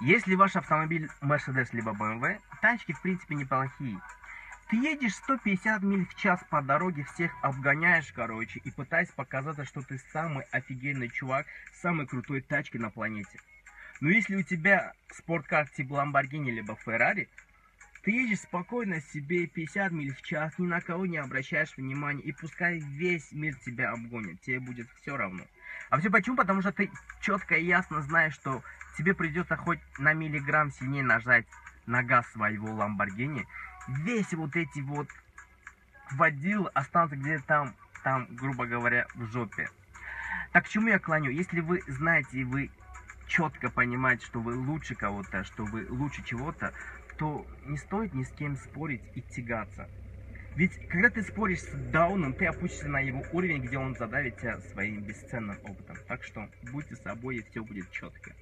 Если ваш автомобиль Mercedes либо BMW, тачки в принципе неплохие. Ты едешь 150 миль в час по дороге, всех обгоняешь, короче, и пытаясь показать, что ты самый офигенный чувак, самой крутой тачки на планете. Но если у тебя спорткар типа Lamborghini либо Ferrari, ты едешь спокойно себе 50 миль в час, ни на кого не обращаешь внимания, и пускай весь мир тебя обгонит, тебе будет все равно. А все почему? Потому что ты четко и ясно знаешь, что тебе придется хоть на миллиграмм сильнее нажать на газ своего Lamborghini. Весь вот эти вот водил останутся где-то там, грубо говоря, в жопе. Так к чему я клоню? Если вы знаете и вы четко понимаете, что вы лучше кого-то, что вы лучше чего-то, то не стоит ни с кем спорить и тягаться. Ведь когда ты споришь с Дауном, ты опустишься на его уровень, где он задавит тебя своим бесценным опытом. Так что будьте собой, и все будет четко.